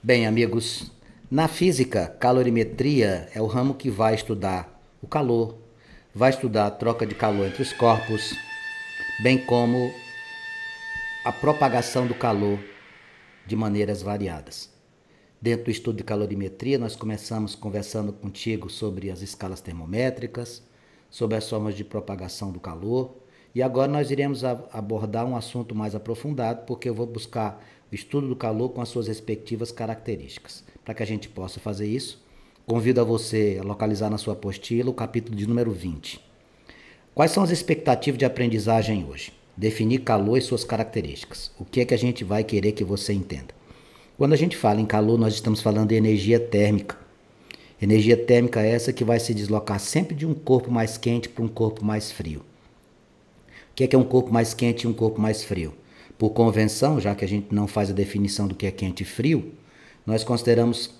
Bem, amigos, na física, calorimetria é o ramo que vai estudar o calor, vai estudar a troca de calor entre os corpos, bem como a propagação do calor de maneiras variadas. Dentro do estudo de calorimetria, nós começamos conversando contigo sobre as escalas termométricas, sobre as formas de propagação do calor, e agora nós iremos abordar um assunto mais aprofundado, porque eu vou buscar o estudo do calor com as suas respectivas características. Para que a gente possa fazer isso, convido a você a localizar na sua apostila o capítulo de número 20. Quais são as expectativas de aprendizagem hoje? Definir calor e suas características. O que é que a gente vai querer que você entenda? Quando a gente fala em calor, nós estamos falando de energia térmica. Energia térmica é essa que vai se deslocar sempre de um corpo mais quente para um corpo mais frio. O que é um corpo mais quente e um corpo mais frio? Por convenção, já que a gente não faz a definição do que é quente e frio, nós consideramos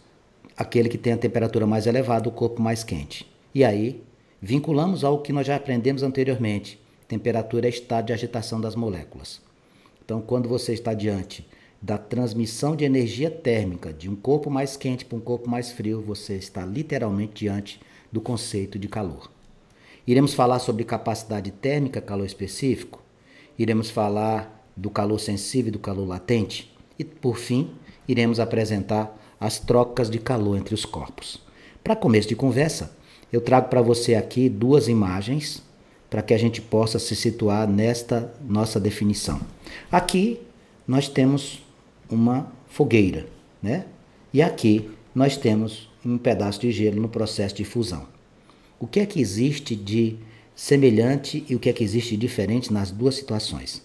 aquele que tem a temperatura mais elevada, o corpo mais quente. E aí, vinculamos ao que nós já aprendemos anteriormente. Temperatura é estado de agitação das moléculas. Então, quando você está diante da transmissão de energia térmica de um corpo mais quente para um corpo mais frio, você está literalmente diante do conceito de calor. Iremos falar sobre capacidade térmica, calor específico. Iremos falar do calor sensível e do calor latente. E, por fim, iremos apresentar as trocas de calor entre os corpos. Para começo de conversa, eu trago para você aqui duas imagens para que a gente possa se situar nesta nossa definição. Aqui nós temos uma fogueira, né? E aqui nós temos um pedaço de gelo no processo de fusão. O que é que existe de semelhante e o que é que existe de diferente nas duas situações?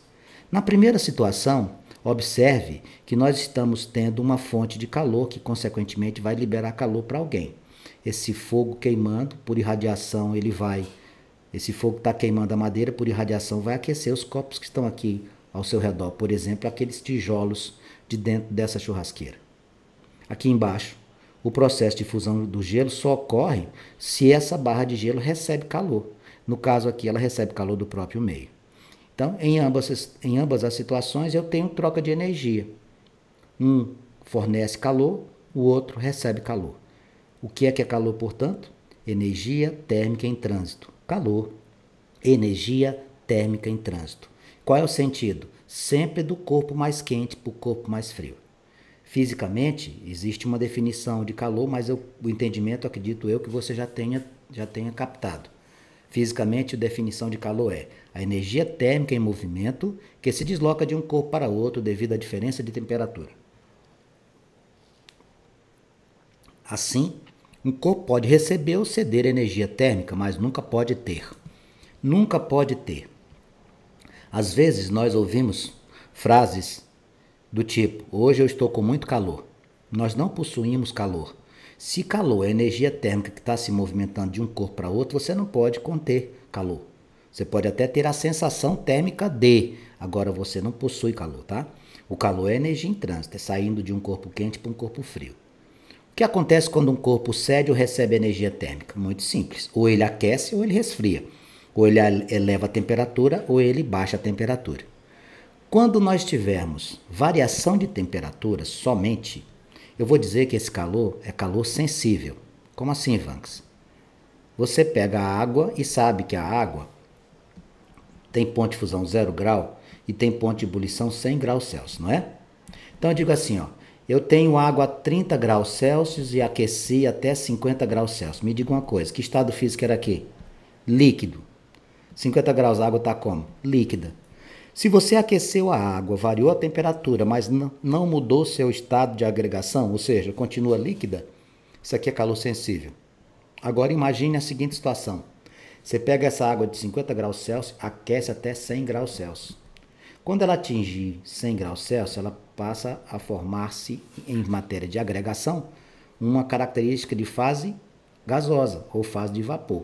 Na primeira situação, observe que nós estamos tendo uma fonte de calor que, consequentemente, vai liberar calor para alguém. Esse fogo queimando, por irradiação, esse fogo está queimando a madeira, por irradiação, vai aquecer os corpos que estão aqui ao seu redor. Por exemplo, aqueles tijolos de dentro dessa churrasqueira. Aqui embaixo, o processo de fusão do gelo só ocorre se essa barra de gelo recebe calor. No caso aqui, ela recebe calor do próprio meio. Então, em ambas as situações, eu tenho troca de energia. Um fornece calor, o outro recebe calor. O que é calor, portanto? Energia térmica em trânsito. Calor, energia térmica em trânsito. Qual é o sentido? Sempre do corpo mais quente para o corpo mais frio. Fisicamente, existe uma definição de calor, mas o entendimento, acredito eu, que você já tenha captado. Fisicamente, a definição de calor é a energia térmica em movimento que se desloca de um corpo para outro devido à diferença de temperatura. Assim, um corpo pode receber ou ceder energia térmica, mas nunca pode ter. Nunca pode ter. Às vezes nós ouvimos frases do tipo: hoje eu estou com muito calor. Nós não possuímos calor. Se calor é energia térmica que está se movimentando de um corpo para outro, você não pode conter calor. Você pode até ter a sensação térmica de, agora você não possui calor, tá? O calor é energia em trânsito, é saindo de um corpo quente para um corpo frio. O que acontece quando um corpo cede ou recebe energia térmica? Muito simples. Ou ele aquece ou ele resfria. Ou ele eleva a temperatura ou ele baixa a temperatura. Quando nós tivermos variação de temperatura somente, eu vou dizer que esse calor é calor sensível. Como assim, Vanks? Você pega a água e sabe que a água tem ponto de fusão 0 grau e tem ponto de ebulição 100 graus Celsius, não é? Então eu digo assim, ó, eu tenho água a 30 graus Celsius e aqueci até 50 graus Celsius. Me diga uma coisa, que estado físico era aqui? Líquido. 50 graus, a água está como? Líquida. Se você aqueceu a água, variou a temperatura, mas não mudou seu estado de agregação, ou seja, continua líquida, isso aqui é calor sensível. Agora imagine a seguinte situação. Você pega essa água de 50 graus Celsius, aquece até 100 graus Celsius. Quando ela atingir 100 graus Celsius, ela passa a formar-se, em matéria de agregação, uma característica de fase gasosa ou fase de vapor.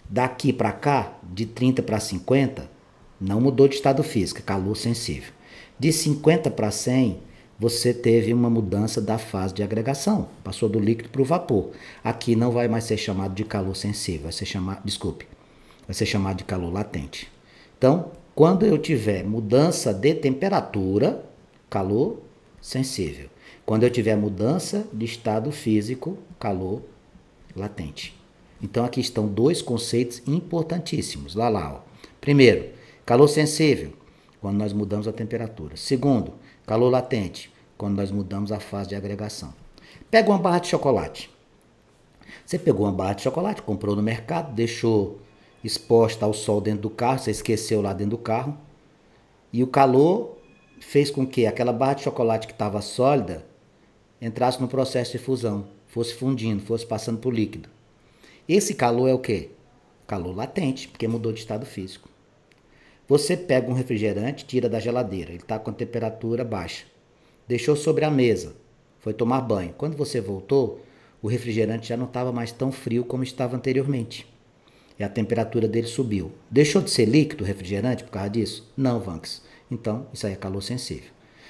Daqui para cá, de 30 para 50, não mudou de estado físico, calor sensível. De 50 para 100, você teve uma mudança da fase de agregação, passou do líquido para o vapor. Aqui não vai mais ser chamado de calor sensível, vai ser chamado de calor latente. Então, quando eu tiver mudança de temperatura, calor sensível. Quando eu tiver mudança de estado físico, calor latente. Então aqui estão dois conceitos importantíssimos. Lá. Ó. Primeiro, calor sensível, quando nós mudamos a temperatura. Segundo, calor latente, quando nós mudamos a fase de agregação. Pega uma barra de chocolate. Você pegou uma barra de chocolate, comprou no mercado, deixou exposta ao sol dentro do carro, você esqueceu lá dentro do carro, e o calor fez com que aquela barra de chocolate que estava sólida entrasse no processo de fusão, fosse fundindo, fosse passando para o líquido. Esse calor é o quê? Calor latente, porque mudou de estado físico. Você pega um refrigerante, tira da geladeira, ele está com a temperatura baixa. Deixou sobre a mesa, foi tomar banho. Quando você voltou, o refrigerante já não estava mais tão frio como estava anteriormente. E a temperatura dele subiu. Deixou de ser líquido o refrigerante por causa disso? Não, Vanks. Então, isso aí é calor sensível.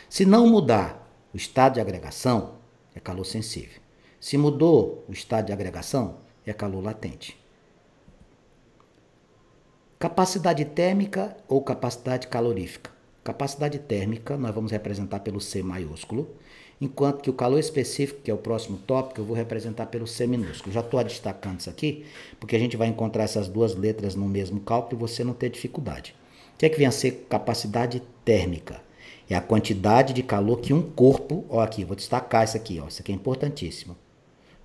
Se não mudar o estado de agregação, é calor sensível. Se mudou o estado de agregação, é calor latente. Capacidade térmica ou capacidade calorífica? Capacidade térmica nós vamos representar pelo C maiúsculo, enquanto que o calor específico, que é o próximo tópico, eu vou representar pelo C minúsculo. Já estou destacando isso aqui, porque a gente vai encontrar essas duas letras no mesmo cálculo e você não ter dificuldade. O que é que vem a ser capacidade térmica? É a quantidade de calor que um corpo, ó aqui, vou destacar isso aqui, ó, isso aqui é importantíssimo,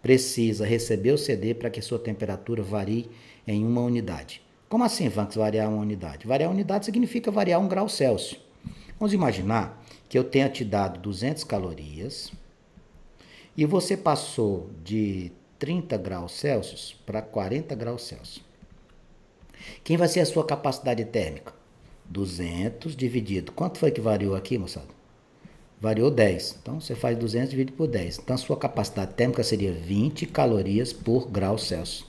precisa receber o CD para que sua temperatura varie em uma unidade. Como assim, Vanks, variar uma unidade? Variar uma unidade significa variar 1 grau Celsius. Vamos imaginar que eu tenha te dado 200 calorias e você passou de 30 graus Celsius para 40 graus Celsius. Quem vai ser a sua capacidade térmica? 200 dividido. Quanto foi que variou aqui, moçada? Variou 10. Então, você faz 200 dividido por 10. Então, a sua capacidade térmica seria 20 calorias por grau Celsius.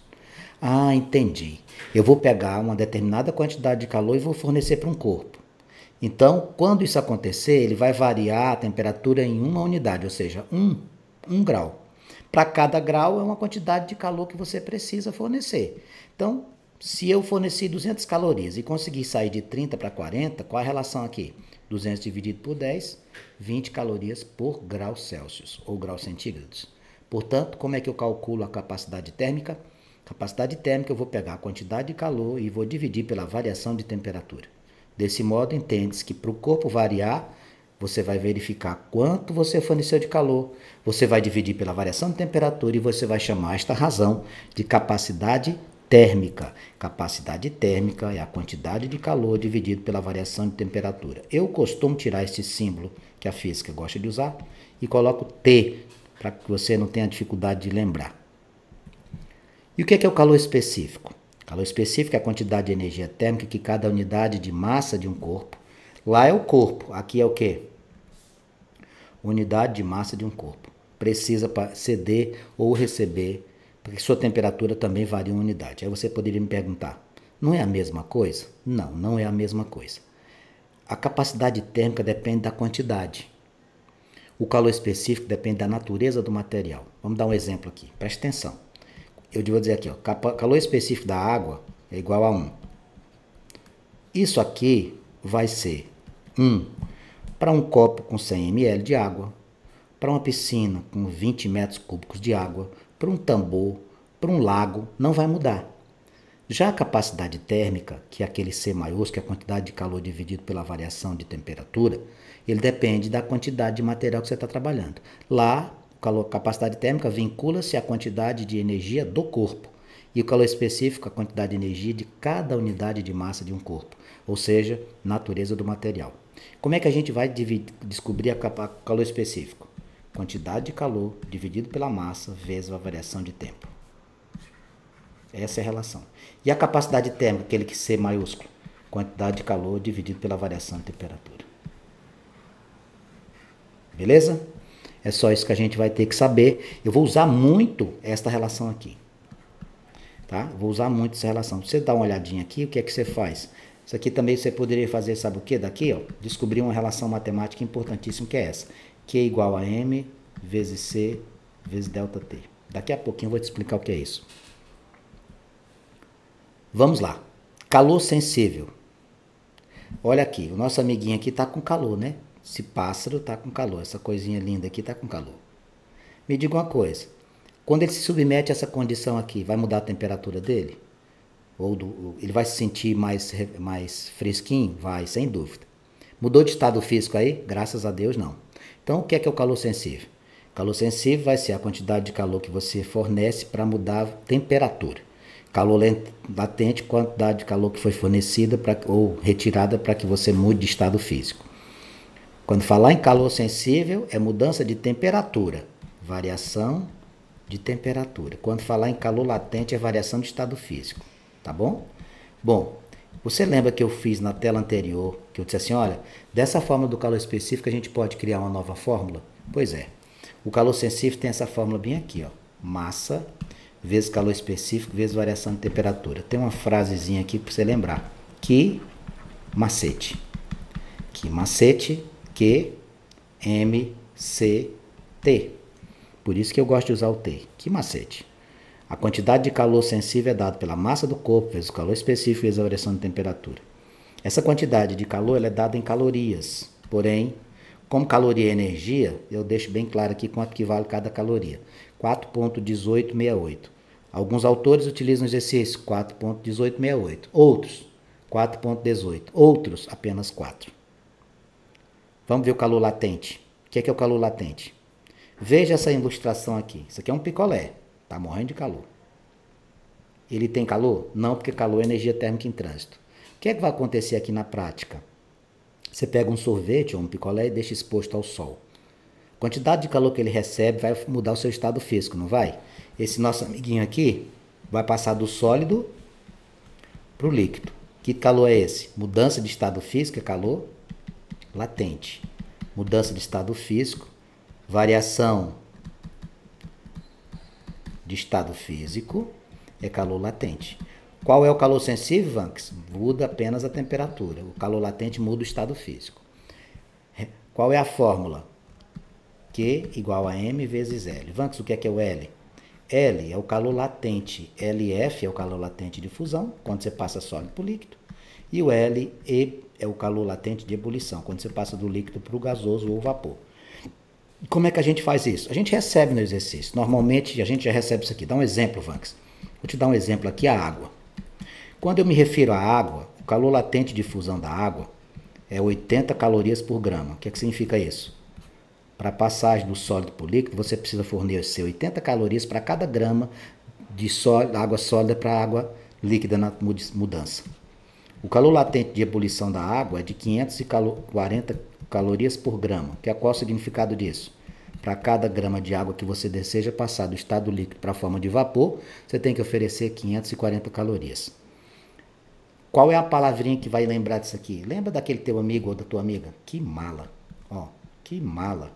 Ah, entendi. Eu vou pegar uma determinada quantidade de calor e vou fornecer para um corpo. Então, quando isso acontecer, ele vai variar a temperatura em uma unidade, ou seja, um grau. Para cada grau é uma quantidade de calor que você precisa fornecer. Então, se eu forneci 200 calorias e conseguir sair de 30 para 40, qual é a relação aqui? 200 dividido por 10, 20 calorias por grau Celsius, ou graus centígrados. Portanto, como é que eu calculo a capacidade térmica? Capacidade térmica eu vou pegar a quantidade de calor e vou dividir pela variação de temperatura. Desse modo, entende-se que para o corpo variar, você vai verificar quanto você forneceu de calor, você vai dividir pela variação de temperatura e você vai chamar esta razão de capacidade térmica. Capacidade térmica é a quantidade de calor dividido pela variação de temperatura. Eu costumo tirar esse símbolo que a física gosta de usar e coloco T, para que você não tenha dificuldade de lembrar. E o que é o calor específico? Calor específico é a quantidade de energia térmica que cada unidade de massa de um corpo, lá é o corpo, aqui é o quê? Unidade de massa de um corpo. Precisa para ceder ou receber, porque sua temperatura também varia em unidade. Aí você poderia me perguntar, não é a mesma coisa? Não, não é a mesma coisa. A capacidade térmica depende da quantidade. O calor específico depende da natureza do material. Vamos dar um exemplo aqui, preste atenção. Eu vou dizer aqui, ó, calor específico da água é igual a 1. Isso aqui vai ser 1 para um copo com 100 ml de água, para uma piscina com 20 metros cúbicos de água, para um tambor, para um lago, não vai mudar. Já a capacidade térmica, que é aquele C maiúsculo, que é a quantidade de calor dividido pela variação de temperatura, ele depende da quantidade de material que você está trabalhando. Lá, a capacidade térmica vincula-se à quantidade de energia do corpo. E o calor específico, a quantidade de energia de cada unidade de massa de um corpo. Ou seja, natureza do material. Como é que a gente vai descobrir o calor específico? Quantidade de calor dividido pela massa vezes a variação de tempo. Essa é a relação. E a capacidade térmica, aquele que C maiúsculo? Quantidade de calor dividido pela variação de temperatura. Beleza? É só isso que a gente vai ter que saber. Eu vou usar muito esta relação aqui. Tá? Vou usar muito essa relação. Você dá uma olhadinha aqui, o que é que você faz? Isso aqui também você poderia fazer, sabe o que? Daqui, ó, descobrir uma relação matemática importantíssima que é essa. Q igual a M vezes C vezes ΔT. Daqui a pouquinho eu vou te explicar o que é isso. Vamos lá. Calor sensível. Olha aqui, o nosso amiguinho aqui está com calor, né? Esse pássaro está com calor, essa coisinha linda aqui está com calor. Me diga uma coisa, quando ele se submete a essa condição aqui, vai mudar a temperatura dele? Ele vai se sentir mais fresquinho? Vai, sem dúvida. Mudou de estado físico aí? Graças a Deus, não. Então, o que é o calor sensível? Calor sensível vai ser a quantidade de calor que você fornece para mudar a temperatura. Calor latente, quantidade de calor que foi fornecida ou retirada para que você mude de estado físico. Quando falar em calor sensível, é mudança de temperatura, variação de temperatura. Quando falar em calor latente, é variação de estado físico, tá bom? Bom, você lembra que eu fiz na tela anterior, que eu disse assim, olha, dessa fórmula do calor específico a gente pode criar uma nova fórmula? Pois é, o calor sensível tem essa fórmula bem aqui, ó, massa vezes calor específico vezes variação de temperatura. Tem uma frasezinha aqui para você lembrar, que macete, Q, M, C, T. Por isso que eu gosto de usar o T. Que macete. A quantidade de calor sensível é dada pela massa do corpo vezes o calor específico vezes a variação de temperatura. Essa quantidade de calor ela é dada em calorias. Porém, como caloria é energia, eu deixo bem claro aqui quanto que vale cada caloria. 4,1868. Alguns autores utilizam o exercício 4,1868. Outros, 4,18. Outros, apenas 4. Vamos ver o calor latente. O que é o calor latente? Veja essa ilustração aqui. Isso aqui é um picolé. Está morrendo de calor. Ele tem calor? Não, porque calor é energia térmica em trânsito. O que é que vai acontecer aqui na prática? Você pega um sorvete ou um picolé e deixa exposto ao sol. A quantidade de calor que ele recebe vai mudar o seu estado físico, não vai? Esse nosso amiguinho aqui vai passar do sólido para o líquido. Que calor é esse? Mudança de estado físico é calor latente. Mudança de estado físico, variação de estado físico é calor latente. Qual é o calor sensível, Vanks? Muda apenas a temperatura. O calor latente muda o estado físico. Qual é a fórmula? Q igual a M vezes L. Vanks, o que é o L? L é o calor latente. LF é o calor latente de fusão, quando você passa sólido para o líquido. E o LE é o calor latente de ebulição, quando você passa do líquido para o gasoso ou vapor. E como é que a gente faz isso? A gente recebe no exercício. Normalmente a gente já recebe isso aqui. Dá um exemplo, Vanks. Vou te dar um exemplo aqui, a água. Quando eu me refiro à água, o calor latente de fusão da água é 80 calorias por grama. O que significa isso? Para a passagem do sólido para o líquido, você precisa fornecer 80 calorias para cada grama de água sólida para água líquida na mudança. O calor latente de ebulição da água é de 540 calorias por grama. Qual é o significado disso? Para cada grama de água que você deseja passar do estado líquido para a forma de vapor, você tem que oferecer 540 calorias. Qual é a palavrinha que vai lembrar disso aqui? Lembra daquele teu amigo ou da tua amiga? Que mala. Ó, que mala.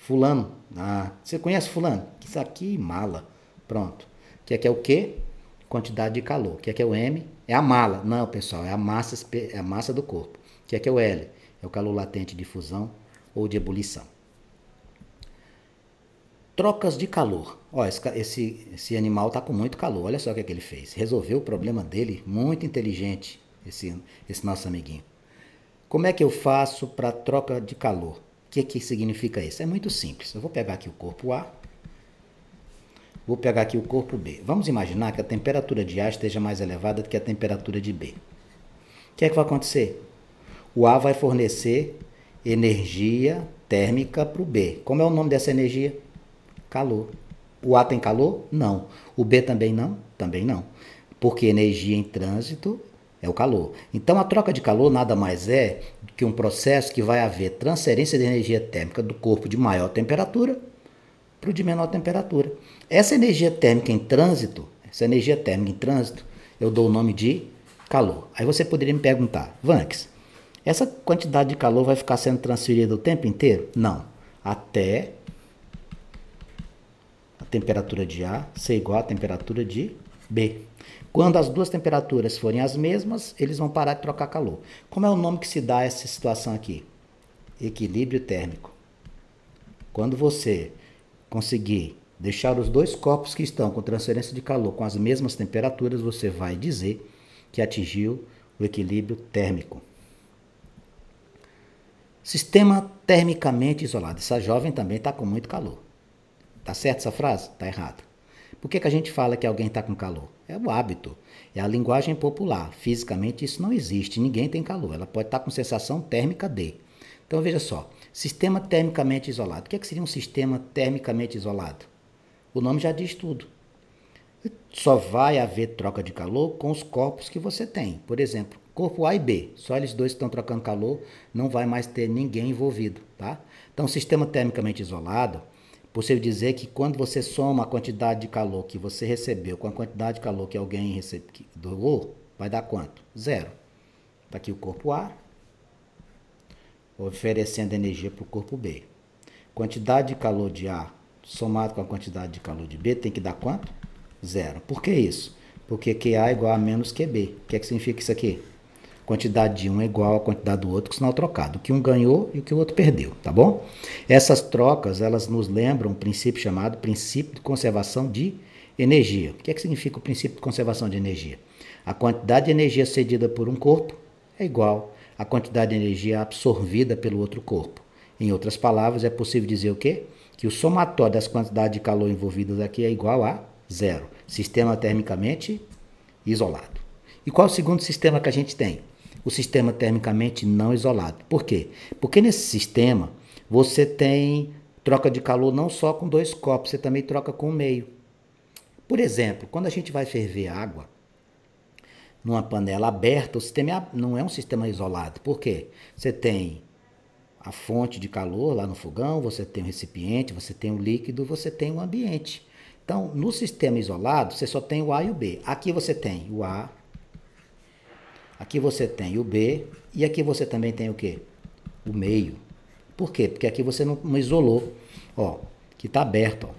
Fulano. Ah, você conhece fulano? Isso aqui, mala. Pronto. Que é o quê? Quantidade de calor. Que é o M? É a mala. Não, pessoal, é a massa do corpo. Que é o L? É o calor latente de fusão ou de ebulição. Trocas de calor. Ó, esse animal está com muito calor. Olha só o que ele fez. Resolveu o problema dele. Muito inteligente, esse nosso amiguinho. Como é que eu faço para troca de calor? O que significa isso? É muito simples. Eu vou pegar aqui o corpo A. Vou pegar aqui o corpo B. Vamos imaginar que a temperatura de A esteja mais elevada do que a temperatura de B. O que é que vai acontecer? O A vai fornecer energia térmica para o B. Como é o nome dessa energia? Calor. O A tem calor? Não. O B também não? Também não. Porque energia em trânsito é o calor. Então, a troca de calor nada mais é do que um processo que vai haver transferência de energia térmica do corpo de maior temperatura para o de menor temperatura. Essa energia térmica em trânsito, eu dou o nome de calor. Aí você poderia me perguntar, Vanks, essa quantidade de calor vai ficar sendo transferida o tempo inteiro? Não. Até a temperatura de A ser igual à temperatura de B. Quando as duas temperaturas forem as mesmas, eles vão parar de trocar calor. Como é o nome que se dá a essa situação aqui? Equilíbrio térmico. Quando você conseguir deixar os dois corpos que estão com transferência de calor com as mesmas temperaturas, você vai dizer que atingiu o equilíbrio térmico. Sistema termicamente isolado. Essa jovem também está com muito calor. Tá certo essa frase? Tá errado. Por que a gente fala que alguém está com calor? É o hábito, é a linguagem popular. Fisicamente isso não existe, ninguém tem calor. Ela pode estar com sensação térmica de. Então veja só, sistema termicamente isolado. O que seria um sistema termicamente isolado? O nome já diz tudo. Só vai haver troca de calor com os corpos que você tem. Por exemplo, corpo A e B, só eles dois estão trocando calor, não vai mais ter ninguém envolvido, tá? Então, sistema termicamente isolado, possível dizer que quando você soma a quantidade de calor que você recebeu com a quantidade de calor que alguém doou, vai dar quanto? Zero. Está aqui o corpo A, oferecendo energia para o corpo B. Quantidade de calor de A somado com a quantidade de calor de B tem que dar quanto? Zero. Por que isso? Porque QA é igual a menos QB. O que é que significa isso aqui? Quantidade de um é igual à quantidade do outro, com sinal trocado. O que um ganhou e o que o outro perdeu, tá bom? Essas trocas, elas nos lembram um princípio chamado princípio de conservação de energia. O que é que significa o princípio de conservação de energia? A quantidade de energia cedida por um corpo é igual à quantidade de energia absorvida pelo outro corpo. Em outras palavras, é possível dizer o quê? Que o somatório das quantidades de calor envolvidas aqui é igual a zero. Sistema termicamente isolado. E qual é o segundo sistema que a gente tem? O sistema termicamente não isolado. Por quê? Porque nesse sistema você tem troca de calor não só com dois copos, você também troca com o meio. Por exemplo, quando a gente vai ferver água numa panela aberta, o sistema não é um sistema isolado. Por quê? Você tem a fonte de calor lá no fogão, você tem o recipiente, você tem o líquido, você tem o ambiente. Então, no sistema isolado, você só tem o A e o B. Aqui você tem o A, aqui você tem o B e aqui você também tem o quê? O meio. Por quê? Porque aqui você não isolou. Ó, aqui está aberto, ó.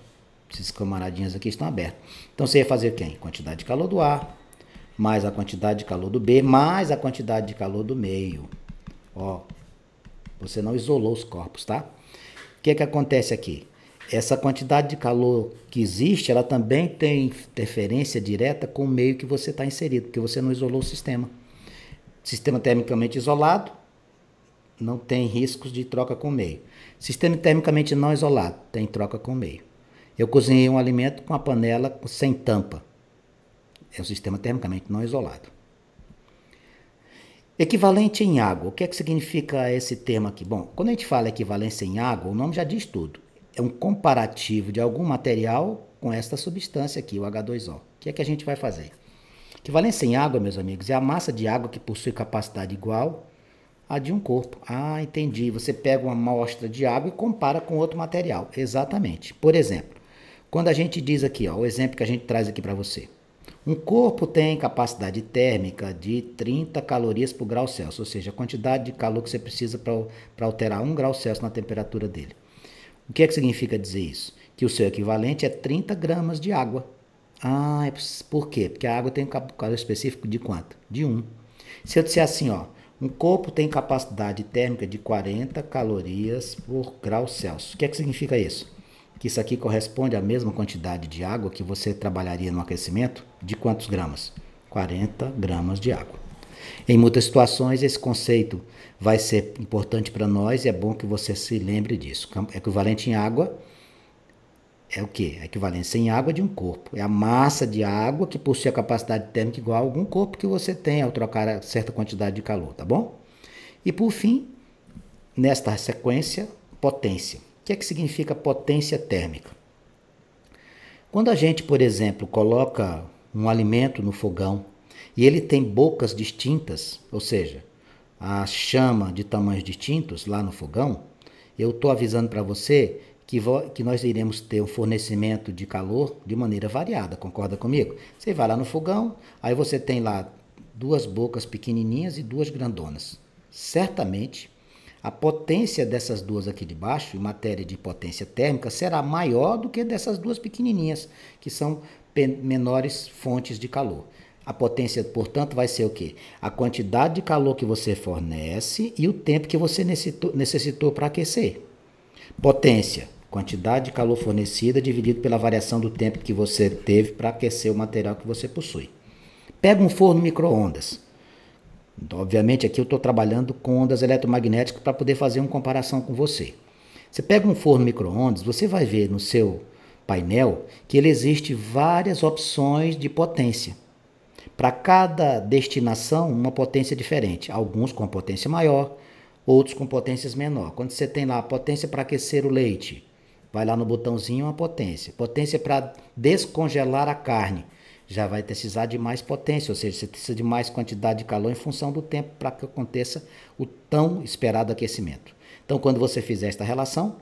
Esses camaradinhos aqui estão abertos. Então você ia fazer quem? Quantidade de calor do A, mais a quantidade de calor do B, mais a quantidade de calor do meio. Ó, você não isolou os corpos, tá? O que acontece aqui? Essa quantidade de calor que existe, ela também tem interferência direta com o meio que você está inserido, porque você não isolou o sistema. Sistema termicamente isolado, não tem riscos de troca com o meio. Sistema termicamente não isolado, tem troca com o meio. Eu cozinhei um alimento com a panela sem tampa. É um sistema termicamente não isolado. Equivalente em água. O que é que significa esse termo aqui? Bom, quando a gente fala equivalência em água, o nome já diz tudo. É um comparativo de algum material com esta substância aqui, o H2O. O que é que a gente vai fazer? Equivalência em água, meus amigos, é a massa de água que possui capacidade igual à de um corpo. Ah, entendi. Você pega uma amostra de água e compara com outro material. Exatamente. Por exemplo, quando a gente diz aqui, ó, o exemplo que a gente traz aqui para você. Um corpo tem capacidade térmica de 30 calorias por grau Celsius, ou seja, a quantidade de calor que você precisa para alterar 1 grau Celsius na temperatura dele. O que é que significa dizer isso? Que o seu equivalente é 30 gramas de água. Ah, por quê? Porque a água tem um calor específico de quanto? De 1. Se eu disser assim, ó, um corpo tem capacidade térmica de 40 calorias por grau Celsius. O que é que significa isso? Que isso aqui corresponde à mesma quantidade de água que você trabalharia no aquecimento de quantos gramas? 40 gramas de água. Em muitas situações, esse conceito vai ser importante para nós e é bom que você se lembre disso. Equivalente em água é o quê? A equivalência em água de um corpo. É a massa de água que possui a capacidade térmica igual a algum corpo que você tem ao trocar certa quantidade de calor, tá bom? E por fim, nesta sequência, potência. O que é que significa potência térmica? Quando a gente, por exemplo, coloca um alimento no fogão e ele tem bocas distintas, ou seja, a chama de tamanhos distintos lá no fogão, eu estou avisando para você que nós iremos ter um fornecimento de calor de maneira variada, concorda comigo? Você vai lá no fogão, aí você tem lá 2 bocas pequenininhas e 2 grandonas. Certamente, a potência dessas 2 aqui de baixo, em matéria de potência térmica, será maior do que dessas 2 pequenininhas, que são menores fontes de calor. A potência, portanto, vai ser o quê? A quantidade de calor que você fornece e o tempo que você necessitou para aquecer. Potência, quantidade de calor fornecida dividido pela variação do tempo que você teve para aquecer o material que você possui. Pega um forno micro-ondas. Então, obviamente, aqui eu estou trabalhando com ondas eletromagnéticas para poder fazer uma comparação com você. Você pega um forno micro-ondas, você vai ver no seu painel que ele existe várias opções de potência. Para cada destinação, uma potência diferente. Alguns com potência maior, outros com potências menor. Quando você tem lá a potência para aquecer o leite, vai lá no botãozinho uma potência. Potência para descongelar a carne. Já vai precisar de mais potência, ou seja, você precisa de mais quantidade de calor em função do tempo para que aconteça o tão esperado aquecimento. Então, quando você fizer esta relação,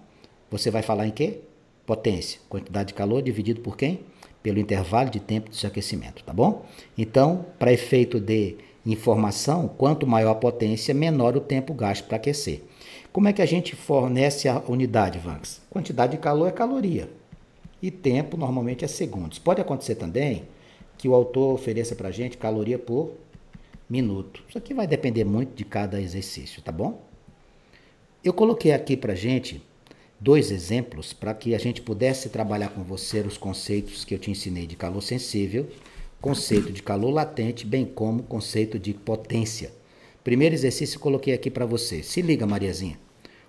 você vai falar em quê? Potência. Quantidade de calor dividido por quem? Pelo intervalo de tempo do seu aquecimento, tá bom? Então, para efeito de informação, quanto maior a potência, menor o tempo gasto para aquecer. Como é que a gente fornece a unidade, Vanks? Quantidade de calor é caloria e tempo normalmente é segundos. Pode acontecer também que o autor ofereça para a gente caloria por minuto. Isso aqui vai depender muito de cada exercício, tá bom? Eu coloquei aqui para a gente 2 exemplos para que a gente pudesse trabalhar com você os conceitos que eu te ensinei de calor sensível, conceito de calor latente, bem como conceito de potência. Primeiro exercício eu coloquei aqui para você. Se liga, Mariazinha.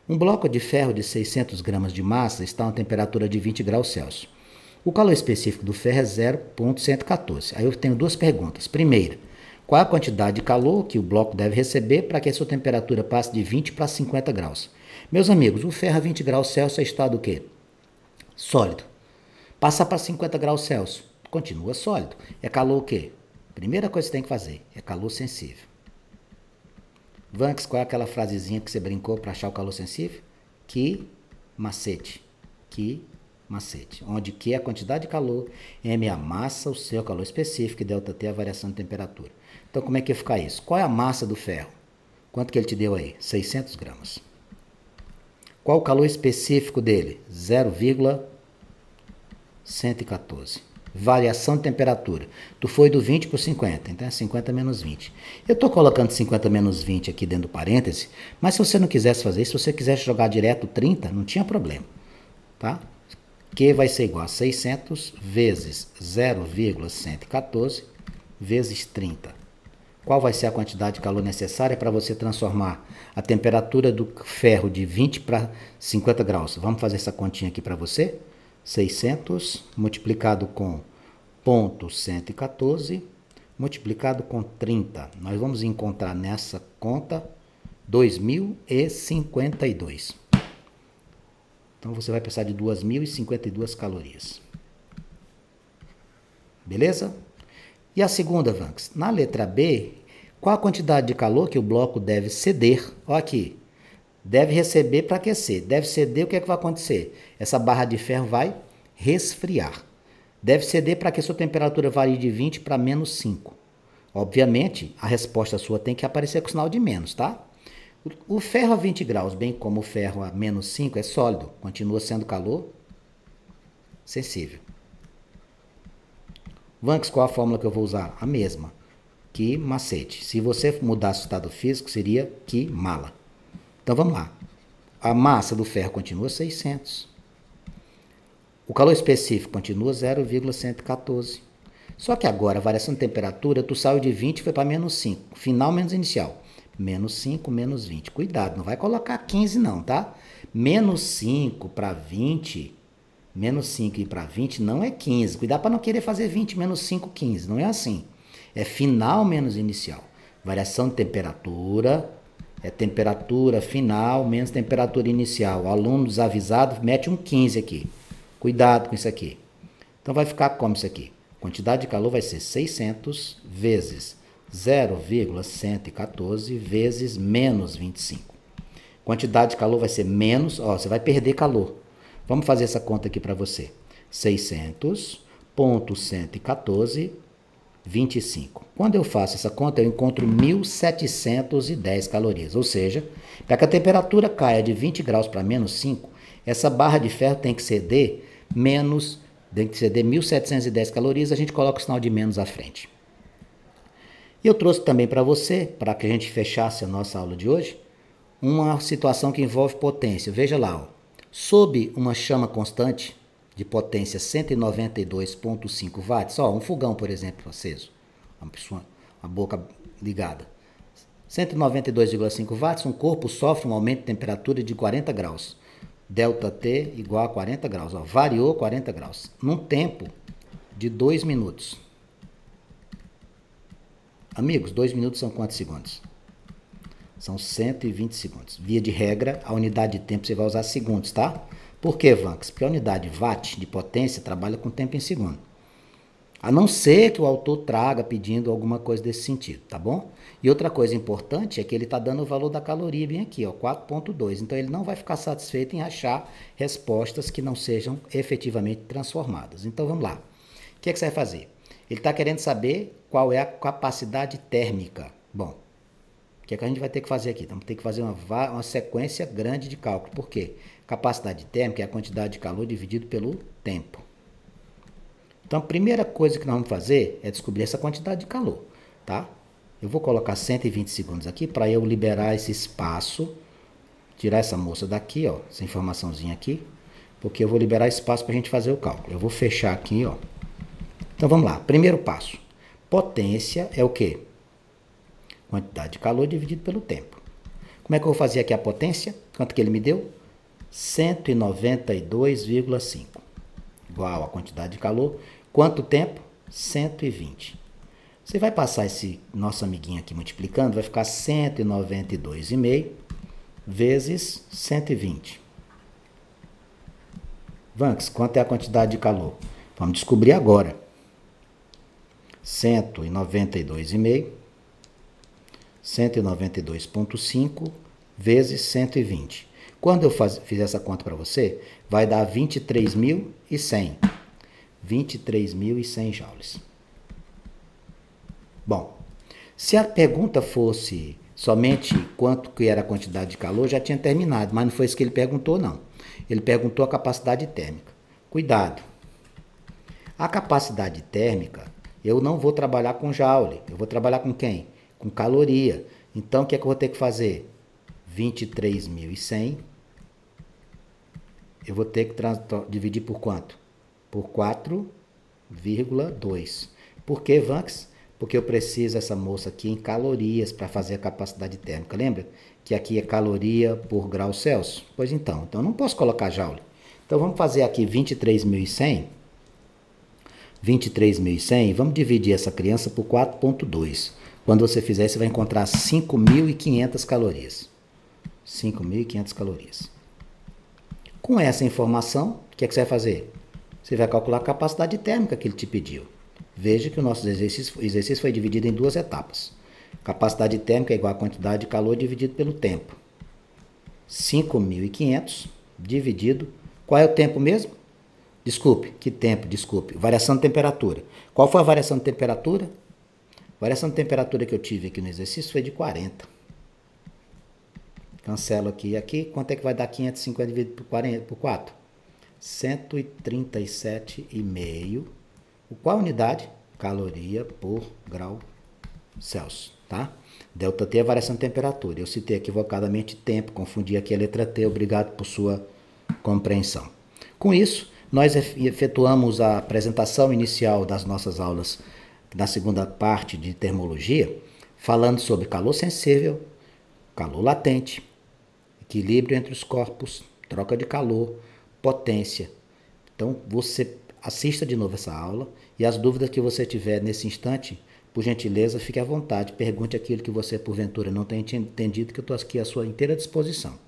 Um bloco de ferro de 600 gramas de massa está a uma temperatura de 20 graus Celsius. O calor específico do ferro é 0,114. Aí eu tenho 2 perguntas. Primeira, qual é a quantidade de calor que o bloco deve receber para que a sua temperatura passe de 20 para 50 graus? Meus amigos, o ferro a 20 graus Celsius é estado o quê? Sólido. Passar para 50 graus Celsius, continua sólido. É calor o quê? Primeira coisa que você tem que fazer, é calor sensível. Vanks, qual é aquela frasezinha que você brincou para achar o calor sensível? Que macete. Que macete. Onde Q é a quantidade de calor, M é a massa, o C é o calor específico e ΔT é a variação de temperatura. Então, como é que ia ficar isso? Qual é a massa do ferro? Quanto que ele te deu aí? 600 gramas. Qual o calor específico dele? 0,114. Variação de temperatura. Tu foi do 20 para o 50, então é 50 menos 20. Eu estou colocando 50 menos 20 aqui dentro do parêntese, mas se você não quisesse fazer isso, se você quisesse jogar direto 30, não tinha problema. Tá? Q vai ser igual a 600 vezes 0,114 vezes 30. Qual vai ser a quantidade de calor necessária para você transformar a temperatura do ferro de 20 para 50 graus? Vamos fazer essa continha aqui para você? 600 multiplicado com 0,114 multiplicado com 30. Nós vamos encontrar nessa conta 2.052. Então você vai precisar de 2.052 calorias. Beleza? E a segunda, Vanks? Na letra B, qual a quantidade de calor que o bloco deve ceder? Olha aqui. Deve receber para aquecer. Deve ceder, o que é que vai acontecer? Essa barra de ferro vai resfriar. Deve ceder para que a sua temperatura varie de 20 para menos 5. Obviamente, a resposta sua tem que aparecer com sinal de menos, tá? O ferro a 20 graus, bem como o ferro a menos 5, é sólido. Continua sendo calor sensível. Vanks, qual a fórmula que eu vou usar? A mesma. Que macete. Se você mudasse o estado físico, seria que mala. Então vamos lá. A massa do ferro continua 600. O calor específico continua 0,114. Só que agora a variação de temperatura, tu saiu de 20 e foi para menos 5. Final menos inicial. Menos 5, menos 20. Cuidado, não vai colocar 15 não, tá? Menos 5 para 20, menos 5 e para 20 não é 15. Cuidado para não querer fazer 20 menos 5, 15. Não é assim. É final menos inicial. Variação de temperatura é temperatura final menos temperatura inicial. O aluno desavisado mete um 15 aqui. Cuidado com isso aqui. Então vai ficar como isso aqui? Quantidade de calor vai ser 600 vezes 0,114 vezes menos 25. Quantidade de calor vai ser menos, ó, você vai perder calor. Vamos fazer essa conta aqui para você. 600,114, 25. Quando eu faço essa conta, eu encontro 1.710 calorias. Ou seja, para que a temperatura caia de 20 graus para menos 5, essa barra de ferro tem que ceder 1.710 calorias, a gente coloca o sinal de menos à frente. E eu trouxe também para você, para que a gente fechasse a nossa aula de hoje, uma situação que envolve potência. Veja lá, ó. Sob uma chama constante de potência 192,5 watts, ó, um fogão, por exemplo, aceso, a boca ligada. 192,5 watts, um corpo sofre um aumento de temperatura de 40 graus. ΔT igual a 40 graus. Ó, variou 40 graus. Num tempo de 2 minutos. Amigos, 2 minutos são quantos segundos? São 120 segundos. Via de regra, a unidade de tempo você vai usar segundos, tá? Por que, Vanks? Porque a unidade watt de potência trabalha com tempo em segundo. A não ser que o autor traga pedindo alguma coisa desse sentido, tá bom? E outra coisa importante é que ele está dando o valor da caloria bem aqui, ó, 4,2. Então ele não vai ficar satisfeito em achar respostas que não sejam efetivamente transformadas. Então vamos lá. O que é que você vai fazer? Ele está querendo saber qual é a capacidade térmica. Bom, o que é que a gente vai ter que fazer aqui? Então, vamos ter que fazer uma sequência grande de cálculo. Por quê? Capacidade térmica é a quantidade de calor dividido pelo tempo. Então, a primeira coisa que nós vamos fazer é descobrir essa quantidade de calor, tá? Eu vou colocar 120 segundos aqui para eu liberar esse espaço, tirar essa moça daqui, ó, essa informaçãozinha aqui, porque eu vou liberar espaço para a gente fazer o cálculo. Eu vou fechar aqui, ó. Então, vamos lá. Primeiro passo. Potência é o quê? Quantidade de calor dividido pelo tempo. Como é que eu vou fazer aqui a potência? Quanto que ele me deu? 192,5. Igual a quantidade de calor. Quanto tempo? 120. Você vai passar esse nosso amiguinho aqui multiplicando, vai ficar 192,5 vezes 120. Vanks, quanto é a quantidade de calor? Vamos descobrir agora. 192,5, 192,5 vezes 120. Quando eu fizer essa conta para você, vai dar 23.100. 23.100 joules. Bom, se a pergunta fosse somente quanto que era a quantidade de calor, já tinha terminado, mas não foi isso que ele perguntou, não. Ele perguntou a capacidade térmica. Cuidado. A capacidade térmica, eu não vou trabalhar com joule, eu vou trabalhar com quem? Com caloria. Então, o que é que eu vou ter que fazer? 23.100, eu vou ter que dividir por quanto? Por 4,2. Por que, Vanks? Porque eu preciso essa moça aqui em calorias para fazer a capacidade térmica. Lembra que aqui é caloria por grau Celsius? Pois então, eu não posso colocar joule. Então, vamos fazer aqui 23.100. 23.100, vamos dividir essa criança por 4,2. Quando você fizer, você vai encontrar 5.500 calorias. 5.500 calorias. Com essa informação, o que é que você vai fazer? Você vai calcular a capacidade térmica que ele te pediu. Veja que o nosso exercício foi dividido em duas etapas. Capacidade térmica é igual a quantidade de calor dividido pelo tempo. 5.500 dividido... Qual é o tempo mesmo? Desculpe, que tempo? Desculpe. Variação de temperatura. Qual foi a variação de temperatura? A variação de temperatura que eu tive aqui no exercício foi de 40. Cancelo aqui e aqui. Quanto é que vai dar 550 dividido por 40, por 4? 137,5. Qual unidade? Caloria por grau Celsius, tá? ΔT é a variação de temperatura. Eu citei equivocadamente tempo, confundi aqui a letra T. Obrigado por sua compreensão. Com isso, nós efetuamos a apresentação inicial das nossas aulas na segunda parte de termologia, falando sobre calor sensível, calor latente, equilíbrio entre os corpos, troca de calor, potência. Então, você assista de novo essa aula e as dúvidas que você tiver nesse instante, por gentileza, fique à vontade, pergunte aquilo que você, porventura, não tenha entendido, que eu estou aqui à sua inteira disposição.